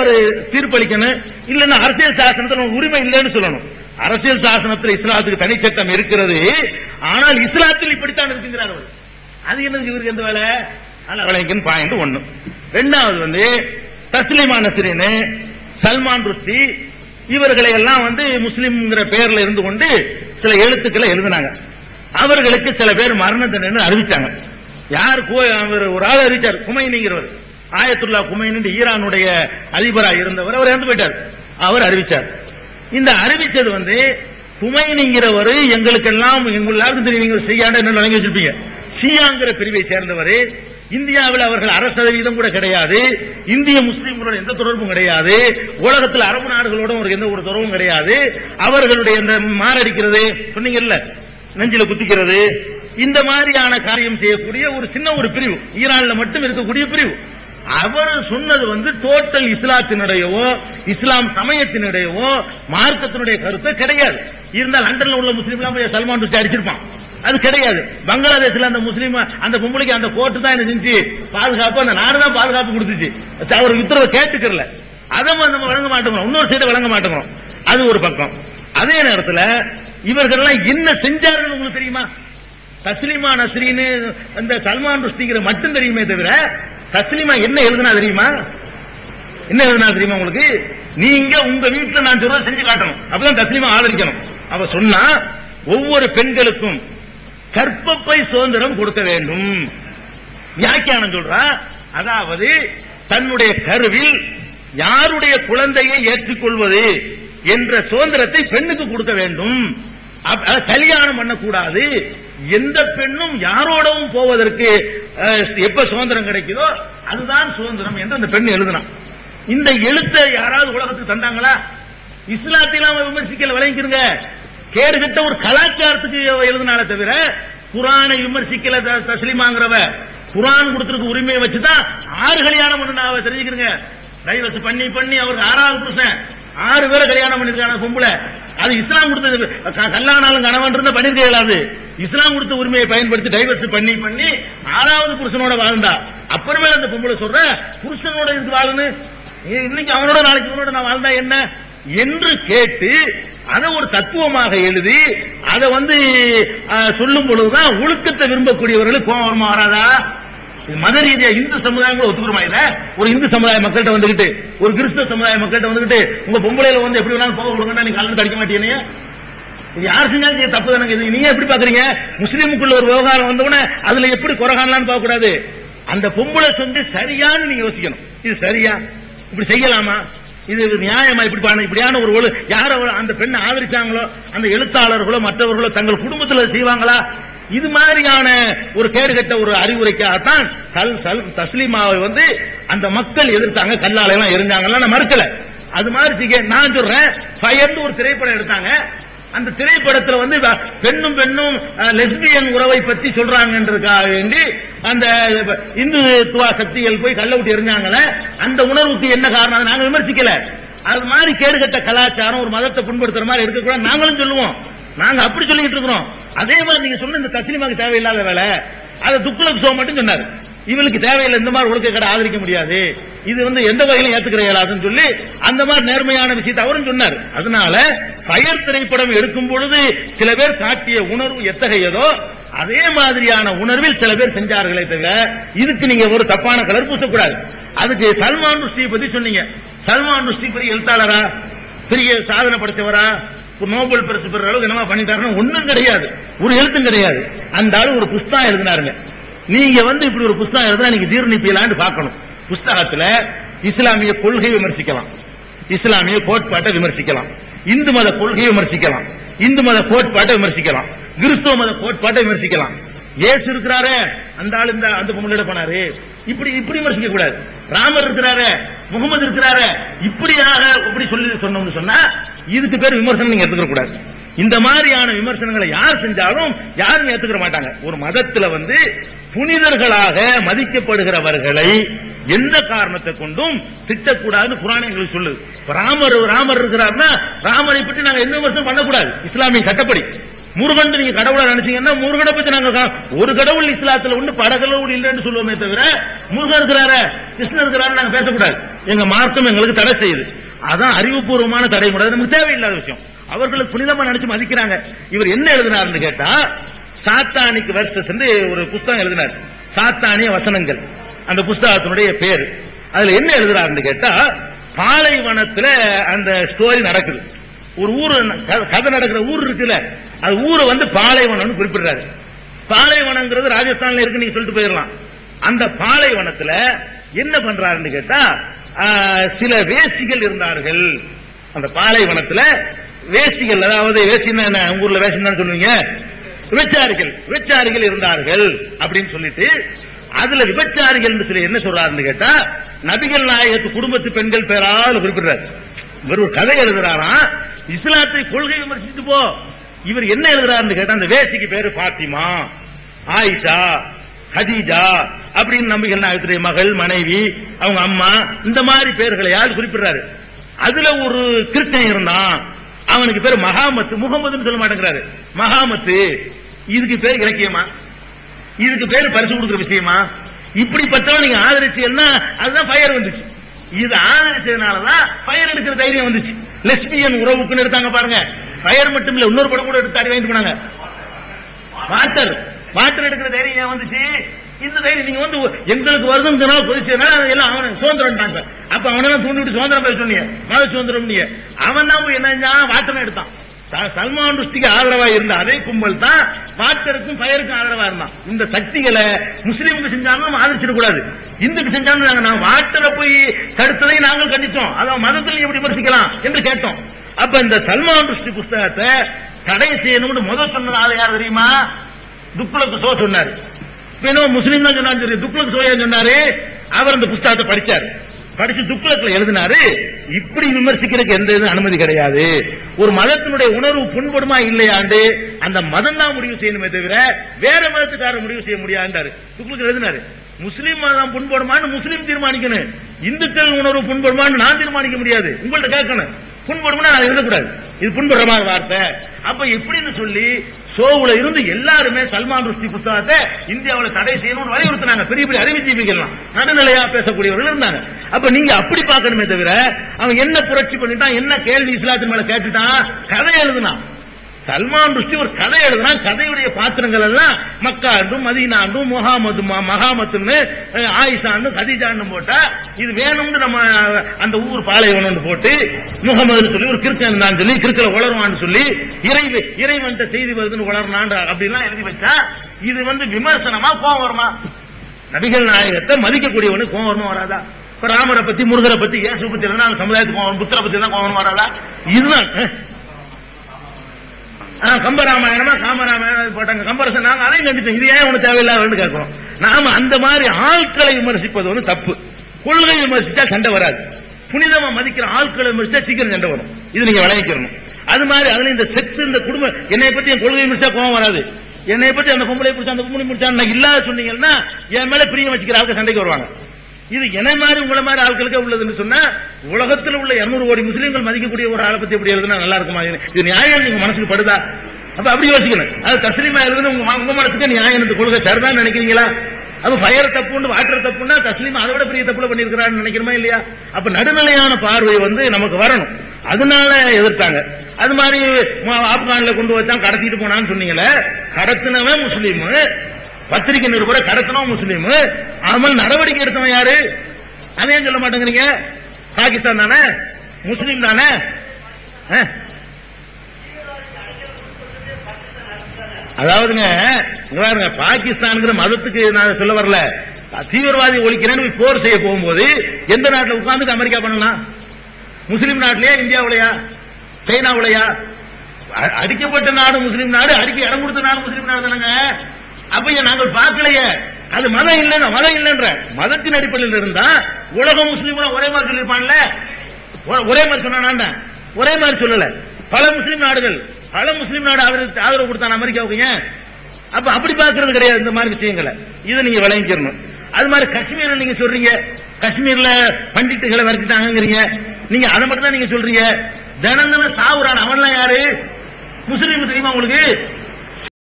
ஒரு தீர்ப்பளிக்கணும், இல்லன்னா அரசியல் சாசனத்துல உரிமை இல்லைன்னு சொல்லணும். அரசியல் சாசனத்தில் இஸ்லாத்துக்கு தனி சட்டம் இருக்கிறது, ஆனால் இஸ்லாத்தில் இப்படித்தான் இருக்குங்கிறார். அது என்னது இவருக்கு எந்த வேலை? விளைக்குன்னு பாயிண்ட் ஒண்ணு. ரெண்டாவது வந்து தஸ்லீமா நஸ்ரீன், சல்மான் ருஷ்டி இவர்களை எல்லாம் வந்து முஸ்லிம்ங்கிற பெயர்ல இருந்து கொண்டு சில எழுத்துக்களை எழுதினாங்க. அவர்களுக்கு சில பேர் மரண தண்டனை அறிவிச்சாங்க. யார்? ஒரு ஆள் அறிவிச்சார், குமைனிங்கிறவர். ஆயத்துல்லா குமைனி ஈரானுடைய அதிபராக இருந்தவர், அவர் இறந்து போயிட்டார். அவர் அறிவிச்சார். இந்த அறிவிச்சது வந்து குமைனிங்கிறவர் எங்களுக்கெல்லாம் எல்லாருக்கும் தெரியும், ஷியான்னு என்ன வழங்கி வச்சிருப்பீங்க, ஷியாங்கிற பிரிவை சேர்ந்தவர். இந்தியாவில் அவர்கள் அரசு கூட கிடையாது, இந்திய முஸ்லீம்களோட எந்த தொடர்பும் கிடையாது, உலகத்தில் அரபு நாடுகளோட எந்த ஒரு தொடர்பும் கிடையாது. அவர்களுடைய இந்த மாரடிக்கிறது சொன்னீங்கல்ல, நெஞ்சில குத்திக்கிறது, இந்த மாதிரியான காரியம் செய்யக்கூடிய ஒரு சின்ன ஒரு பிரிவு, ஈரான்ல மட்டும் இருக்கக்கூடிய பிரிவு. அவர் சொன்னது வந்து டோட்டல் இஸ்லாத்தினுடையவோ இஸ்லாம் சமயத்தினுடையவோ மார்க்கத்தினுடைய கருத்து கிடையாது. இருந்தால் லண்டன்ல உள்ள முஸ்லீம்லாம் போய் சல்மான் ருஷ்டி அடிச்சிருப்பான், அது கிடையாது. பங்களாதேஷ்ல அந்த முஸ்லீம் அந்த பொம்பளைக்கு அந்த கோர்ட்டு தான் என்ன செஞ்சு பாதுகாப்பு, அந்த நாடு தான் பாதுகாப்பு கொடுத்துச்சு. அவர் உத்தரவை கேட்டுக்கல, அதை நம்ம வழங்க மாட்டோம், இன்னொரு சைட வழங்க மாட்டோம். அது ஒரு பக்கம். அதே நேரத்தில் இவர்கள் என்ன செஞ்சார்கள் உங்களுக்கு தெரியுமா? தஸ்லீமா நஸ்ரீன் அந்த சல்மான் ருஷ்டிங்கிற மட்டும் தெரியுமே தவிர தஸ்லீமா என்ன எழுதுனா தெரியுமா? என்ன எழுதுனா தெரியுமா உங்களுக்கு? நீங்க உங்க வீட்டுல நான் சொல்றதை செஞ்சு காட்டணும், அப்பதான் தஸ்லீமா ஆதரிக்கணும். அவ சொன்னா ஒவ்வொரு பெண்களுக்கும் கற்பப்பை சுதந்திரம் கொடுக்க வேண்டும். வியாக்கியானம் சொல்றா, அதாவது தன்னுடைய கருவில் யாருடைய குழந்தையை ஏற்றுக்கொள்வது என்ற சுதந்திரத்தை பெண்ணுக்கு கொடுக்க வேண்டும். கல்யாணம் பண்ணக்கூடாது, எந்த பெண்ணும் யாரோடவும் போவதற்கு எப்ப சுதந்திரம் கிடைக்குதோ அதுதான் சுதந்திரம் என்று அந்த பெண் எழுதினான். இந்த எழுத்தை யாராவது உலகத்துக்கு தந்தாங்களா? இஸ்லாத்தையும் விமர்சிக்கல, விளங்கிருங்க. கேடுகட்ட ஒரு கலாச்சாரத்துக்கு எழுதினால தவிர குரானை விமர்சிக்கல. தஸ்லீமாங்கிறவ குரான் கொடுத்திருக்க உரிமையை வச்சுதான் 6 கல்யாணம் பண்ண தெரிஞ்சுக்கிறீங்க. டைவர்ஸ் பண்ணி பண்ணி அவருக்கு 6வது புருஷன் 6 பேரை கல்யாணம் பண்ணிருக்கான பொம்பளை. அது இஸ்லாம் கொடுத்தது. கல்யாணம் கணவன் இருந்தா பண்ணிருக்க இயலாது. இஸ்லாம் கொடுத்த உரிமையை பயன்படுத்தி டைவர்ஸ் பண்ணி பண்ணி 6வது புருஷனோட வாழ்ந்தா. அப்புறமே அந்த பொம்பளை சொல்ற புருஷனோட இருந்து வாழணும், இன்னைக்கு அவனோட நாளைக்கு இவனோட நான் வாழ்ந்தா என்ன என்று கேட்டு அதை ஒரு தத்துவமாக எழுதி அதை வந்து சொல்லும் பொழுதுதான் ஒழுக்கத்தை விரும்பக்கூடியவர்களுக்கு கோபம் வராதா? மத ரீதியா இந்து சமுதாயம் கூட ஒத்துக்கிறோமா? இல்ல ஒரு இந்து சமுதாய மக்கள்கிட்ட வந்துகிட்டு ஒரு கிறிஸ்தவ சமுதாய மக்கள்கிட்ட வந்துகிட்டு உங்க பொம்பளையில வந்து எப்படி வேணாலும் போக கொடுங்கன்னா நீங்க கலந்து தடிக்க மாட்டீங்க. யார் செஞ்சாலும் தப்பு தானே. நீங்க எப்படி பாக்குறீங்க? முஸ்லீமுக்குள்ள ஒரு விவகாரம் வந்தவுடனே அதுல எப்படி குறைகானலான்னு பார்க்க கூடாது. அந்த பொம்பளை சொந்து சரியான்னு நீங்க யோசிக்கணும். இது சரியா? இப்படி செய்யலாமா? இது நியாயமா? இப்படியான ஒரு யார அந்த பெண்ணை ஆதரிச்சாங்களோ அந்த எழுத்தாளர்களோ மற்றவர்களோ தங்கள் குடும்பத்தில் செய்வாங்களா? இது மாதிரியான ஒரு கேடுகட்ட ஒரு அறிவுரைக்காகத்தான் தஸ்லீமாவை வந்து அந்த மக்கள் எதிர்த்தாங்க, கல்லால எல்லாம் எரிஞ்சாங்க. மறுக்கல. அது மாதிரி நான் சொல்றேன், ஃபயர்னு ஒரு திரைப்படம் எடுத்தாங்க. அந்த திரைப்படத்தில் வந்து பெண்ணும் பெண்ணும் லெஸ்பியன் உறவை பற்றி சொல்றாங்கன்றதுக்காக வேண்டி அந்த இந்துத்துவ சக்திகள் போய் கல்ல விட்டு எரிஞ்சாங்கல்ல, அந்த உணர்வுக்கு என்ன காரணம்? நாங்க விமர்சிக்கல. அது மாதிரி கேடுகட்ட கலாச்சாரம் ஒரு மதத்தை புண்படுத்துற மாதிரி இருக்கக்கூடாது நாங்களும் சொல்லுவோம். நாங்க அப்படி சொல்லிட்டு இருக்கிறோம். அதே மாதிரி நீங்க சொன்ன இந்த தஸ்லீமாக்கு தேவையில்லாத வேலை, அதை துக்குலக் ஷோ மட்டும் சொன்னாரு. இவளுக்கு தேவையில்லை, இந்த மாதிரி ஒழுக்க கடை ஆதரிக்க முடியாது, இது வந்து எந்த வகையிலும் ஏத்துக்கிற இயலாதுன்னு சொல்லி அந்த மாதிரி நேர்மையான விஷயத்தை அவரும் சொன்னார். அதனால ஃபயர் திரைப்படம் எடுக்கும் பொழுது சில பேர் காட்டிய உணர்வு எத்தகையதோ அதே மாதிரியான உணர்வில் சில பேர் செஞ்சார்களே தவிர இதுக்கு நீங்க ஒரு தப்பான கலர் பூசக்கூடாது. அதுக்கு சல்மான் ருஷ்டியை பத்தி சொன்னீங்க. சல்மான் ருஷ்டி பெரிய எழுத்தாளரா, பெரிய சாதனை படைச்சவரா, ஒரு நோபல் பரிசு பெற அளவுக்கு என்னமா பண்ணிட்டாருன்னு ஒன்னும் கிடையாது, ஒரு எழுத்தும் கிடையாது. அந்த ஆளு ஒரு புஸ்தகம் எழுதினாருங்க. நீங்க வந்து இப்படி ஒரு புஸ்தகம் எழுதுனா நீங்க ஜீர்ணிப்பீலான்னு பார்க்கணும். புஸ்தகத்துல இஸ்லாமிய கொள்கையை விமர்சிக்கலாம், இஸ்லாமிய கோட்பாட்டை விமர்சிக்கலாம், இந்து மத கொள்கையை விமர்சிக்கலாம், இந்து மத கோட்பாட்டை விமர்சிக்கலாம், கிறிஸ்தவ மத கோட்பாட்டை விமர்சிக்கலாம். இயேசு இருக்கிறாரு, அந்த ஆளு இந்த அந்த பொம்பளை போனாரு, இப்படி இப்படி விமர்சிக்க கூடாது. ராமர் இருக்கிறாரு, முகமது இருக்கிறாரு, இப்படியாக இப்படி சொல்லி சொன்னோம்னு சொன்னா இதுக்கு பேர் விமர்சனம் நீங்க எடுத்துக்க கூடாது. இந்த மாதிரியான விமர்சனங்களை யார் செஞ்சாலும் யாரும் ஏத்துக்கிற மாட்டாங்க. ஒரு மதத்துல வந்து புனிதர்களாக மதிக்கப்படுகிறவர்களை எந்த காரணத்தை கொண்டும் திட்டக்கூடாதுன்னு குர்ஆன் எங்களுக்கு சொல்லுது. ராமர் இருக்கிறார்னா ராமரை பற்றி நாங்க எந்த விமர்சனம் பண்ணக்கூடாது இஸ்லாமிய சட்டப்படி. முருகன் நீங்க கடவுளை நினைச்சீங்கன்னா முருகனை பத்தி நாங்க ஒரு கடவுள் இஸ்லாத்துல ஒண்ணு பல கடவுள் இல்லைன்னு சொல்லுவோமே தவிர முருகன் இருக்கிறார கிருஷ்ணன் இருக்கிறாரு நாங்க பேசக்கூடாது. எங்க மார்க்கம் எங்களுக்கு தடை செய்யுது. அதான் அறிவுபூர்வமான தடை கூடாது, நமக்கு தேவையில்லாத விஷயம். அவர்களுக்கு புனிதமா நினைச்சு மதிக்கிறாங்க. இவர் என்ன எழுதினார்னு கேட்டா சாத்தானிக் வெர்சஸ் ஒரு புஸ்தகம் எழுதினார், சாத்தானிய வசனங்கள். அந்த புஸ்தகத்தினுடைய பேரு. அதுல என்ன எழுதுறாருன்னு கேட்டா பாலைவனத்துல அந்த ஸ்டோரி நடக்குது. ஒரு ஊர் கதை நடக்கிற ஊர் இருக்குல்ல, அது ஊரை வந்து பாலைவனம் குறிப்பிடுறாரு. பாலைவனங்கிறது ராஜஸ்தான்ல இருக்கு, நீங்க சொல்லிட்டு போயிடலாம். அந்த பாலைவனத்துல என்ன பண்றாருன்னு கேட்டா சில வேசிகள் இருந்தார்கள். அந்த பாலைவனத்துல வேசிகள், அதாவது வேசின்னா ஊர்ல வேசின்னு சொல்லுவீங்க, விபச்சாரிகள் இருந்தார்கள் அப்படின்னு சொல்லிட்டு அதுல விபச்சாரிகள் சொல்லி என்ன சொல்றாருன்னு கேட்டா நபிகள் நாயகத்து குடும்பத்து பெண்கள் பேரால் குறிப்பிடுறாரு. இவர் ஒரு கதை எழுதுறாராம், இஸ்லாத்தை கொள்கை விமர்சித்து போ. இவர் என்ன எழுதுறாருன்னு கேட்டா அந்த வேசிக்கு பேரு பாத்திமா, ஆயிஷா, ஹதீஜா அப்படின்னு நபிகள் நாயகத்துடைய மகள், மனைவி, அவங்க அம்மா, இந்த மாதிரி பேர்களை யார் குறிப்பிடுறாரு. அதுல ஒரு கிறிஸ்தன் இருந்தான், அவனுக்கு பேரு மகாமத்து. முகமதுன்னு சொல்ல மாட்டேங்கிறாரு, மகாமத்து. இதுக்கு பேர் இலக்கியமா? இதுக்கு பேரு பரிசு கொடுக்கிற விஷயமா? இப்படிப்பட்டவன் நீங்க ஆதரிச்சீங்கன்னா அதுதான் ஃபயர் வந்துச்சு. இது ஆதரிச்சதுனாலதான் ஃபயர் எடுக்கிற தைரியம் வந்துச்சு. லெஸ்பியன் உறவுக்குன்னு எடுத்தாங்க பாருங்க. ஃபயர் மட்டும் இல்ல, இன்னொரு படம் கூட எடுத்து வாங்கிட்டு போனாங்க. வாட்டர் எடுக்கிற தைரியம் வந்துச்சு. இந்த தைரியம் நீங்க வந்து எங்களுக்கு வருதுன்னா பொதுச்சுனா எல்லாம் அவன் சுதந்திரம். அப்ப அவனெல்லாம் தூண்டிவிட்டு சுதந்திரம் பேச சொன்னீங்க, மத சுதந்திரம். அவன் தான் போய் என்ன வாட்டர் எடுத்தான். சல்மான் ருஷ்டிக்கு ஆதரவா இருந்த அதே கும்பல் தான் வாட்டருக்கும் ஃபயருக்கும் ஆதரவா இருந்தான். இந்த சக்திகளை முஸ்லீமுக்கு செஞ்சாலும் ஆதரிச்சிட கூடாது, இந்துக்கு செஞ்சாலும் நான் வாட்டரை போய் தடுத்ததை நாங்கள் கண்டித்தோம், அதான் மதத்தில் எப்படி விமர்சிக்கலாம் என்று கேட்டோம். அப்ப இந்த சல்மான் ருஷ்டி புஸ்தகத்தை தடை செய்யணும்னு முதல் சொன்னது ஆளு யார் தெரியுமா? துக்ளக் ஷோ சொன்னாரு. முஸ்லீம் தான் சொன்னாரு, துக்ளக் ஷோ சொன்னாரு. அவர் அந்த புஸ்தகத்தை படிச்சாரு, படிச்சு துக்ளக்ல எழுதினாரு, இப்படி விமர்சிக்கிறதுக்கு எந்த அனுமதி கிடையாது. ஒரு மதத்தினுடைய உணர்வு புண்படுமா இல்லையாண்டு அந்த மதம் தான் முடிவு செய்யணுமே தவிர வேற மதத்துக்காரர் முடிவு செய்ய முடியாது. துக்ளக் எழுதினாரு, முஸ்லீம் மதம் புண்படுமான்னு முஸ்லீம் தீர்மானிக்கணும், இந்துக்கள் உணர்வு புண்படுமான்னு நான் தீர்மானிக்க முடியாது. உங்கள்ட்ட கேட்கணும், புண்படுமா நான் எழுதக்கூடாது, இது புண்படுற மாதிரி வார்த்தை. அப்ப எப்படின்னு சொல்லி ஷோவுல இருந்து எல்லாருமே சல்மான் ருஷ்டி புஸ்தகத்தை இந்தியாவில் தடை செய்யணும்னு வலியுறுத்தினாங்க. பெரிய பெரிய அறிவுஜீவிகள் நடுநிலையா பேசக்கூடியவர்கள் இருந்தாங்க. அப்ப நீங்க அப்படி பார்க்கணுமே தவிர அவன் என்ன புரட்சி பண்ணிட்டான், என்ன கேள்வி இஸ்லாத்தின் மேல கேட்டுட்டான், கதை எழுதுனான். சல்மான் ருஷ்டி ஒரு கதை எழுதுனா, கதையுடைய பாத்திரங்கள் எல்லாம் மக்காண்டும் மதீனாண்டும் மகாமத்துன்னு ஆயிஷான்னு கதீஜான்னு போட்டா இது வேணும்னு நம்ம அந்த ஊர் பாலைவனம் போட்டு முகமதுன்னு சொல்லி ஒரு கிறுக்கன் தான் சொல்லி கிறுக்கல உளருவான்னு சொல்லி இறைவன்ட்ட செய்தி வருதுன்னு உளர்னான் அப்படிலாம் எழுதி வச்சா இது வந்து விமர்சனமா கோவம் வருமா? நபிகள் நாயகத்தை மதிக்கக்கூடியவனு கோவம் வருமா வராதா? இப்ப ராமரை பத்தி, முருகரை பத்தி, இயேசு பத்தி எல்லாம் சமுதாயத்துக்கு கோவம், புத்தரை பத்தி எல்லாம் கோவம் வராதா? இதுதான் கம்பராமாயணமா காமராமாயணம் போட்டாங்க, கம்பரசன். நாங்க அதையும் கண்டிப்போம், இது ஏன் உனக்கு தேவையில்லாத கேட்கிறோம். நாம அந்த மாதிரி ஆட்களை விமர்சிப்பது வந்து தப்பு. கொள்கை விமர்சிச்சா சண்டை வராது, புனிதமா மதிக்கிற ஆட்களை விமர்சிச்சா சீக்கிரம் சண்டை வரும். இது நீங்க விளங்கிக்கணும். அது மாதிரி அதுல இந்த செக்ஸ், இந்த குடும்பம், என்னை பத்தி என் கொள்கை விமர்சிச்சா கோவம் வராது. என்னை பத்தி அந்த பொம்பளை பிடிச்சா அந்த பொம்பளை பிடிச்சா இல்லாத சொன்னீங்கன்னா என் மேல பிரியம் வச்சுக்கிற ஆட்கள் சண்டைக்கு வருவாங்க. இது என்ன மாதிரி உங்களை மாதிரி ஆட்களுக்கு உள்ளதுன்னு சொன்னா உலகத்தில் உள்ள 200 கோடி முஸ்லீம்கள் மதிக்கக்கூடிய ஒரு ஆளை பத்தி எப்படி எழுதுனா நல்லா இருக்குமா? இது நியாயம் நீங்க மனசுக்கு படுதா? அப்ப அப்படி யோசிக்கணும். அது தஸ்லீமா எழுதுன்னு உங்க மனசுக்கு நியாயம், இந்த கொள்கை சரிதான் நினைக்கிறீங்களா? அப்ப ஃபயர் தப்புன்னு வாட்டர் தப்புன்னா தஸ்லீமா அதை விட பெரிய தப்புல பண்ணிருக்கிறான்னு நினைக்கிறோமா இல்லையா? அப்ப நடுநிலையான பார்வை வந்து நமக்கு வரணும். அதனால எதிர்த்தாங்க. அது மாதிரி ஆப்கான்ல கொண்டு வச்சான், கடத்திட்டு போனான்னு சொன்னீங்களே, கடத்தினவன் முஸ்லீம், பத்திரிகை நிருபரை கடத்தினவன் முஸ்லீம், அவன் நடவடிக்கை எடுத்தவன் யாரு? அதையும் சொல்ல மாட்டேங்கிறீங்க. பாகிஸ்தான் தானே, முஸ்லீம் தானே. அதாவதுங்க பாகிஸ்தான் மதத்துக்கு நான் சொல்ல வரல, தீவிரவாதி ஒழிக்கிறேன்னு போர் செய்ய போகும்போது எந்த நாட்டில் உட்கார்ந்து அமெரிக்கா பண்ணலாம்? முஸ்லீம் நாட்டிலேயா, இந்தியாவிலையா, சைனாவிலையா? அடிக்கப்பட்ட நாடு முஸ்லீம் நாடு, அடிக்க இடம் கொடுத்த நாடு முஸ்லீம் நாடு தானங்க. அப்ப நாங்கள் பார்க்கலையே, அது மதம் இல்லைன்னா மதம் இல்லைன்ற மதத்தின் அடிப்படையில் இருந்தா உலக முஸ்லீம்களும் ஒரே மாதிரி சொல்லியிருப்பான்ல. ஒரே மாதிரி சொன்னா ஒரே மாதிரி சொல்லல. பல முஸ்லீம் நாடுகள், பல முஸ்லீம் நாடு ஆதரவு கொடுத்தான் அமெரிக்காவுக்கு. அப்ப அப்படி பார்க்கறது கிடையாது இந்த மாதிரி விஷயங்களை. இதை நீங்க விளங்கிக்கணும். அது மாதிரி காஷ்மீர் நீங்க சொல்றீங்க, காஷ்மீர்ல பண்டிட்டுகளை வரைச்சிட்டாங்கிறீங்க. நீங்க அதை மட்டும் தான் நீங்க சொல்றீங்க. தினம் சாவுறான், அவன்லாம் யாரு? முஸ்லீம் தெரியுமா உங்களுக்கு?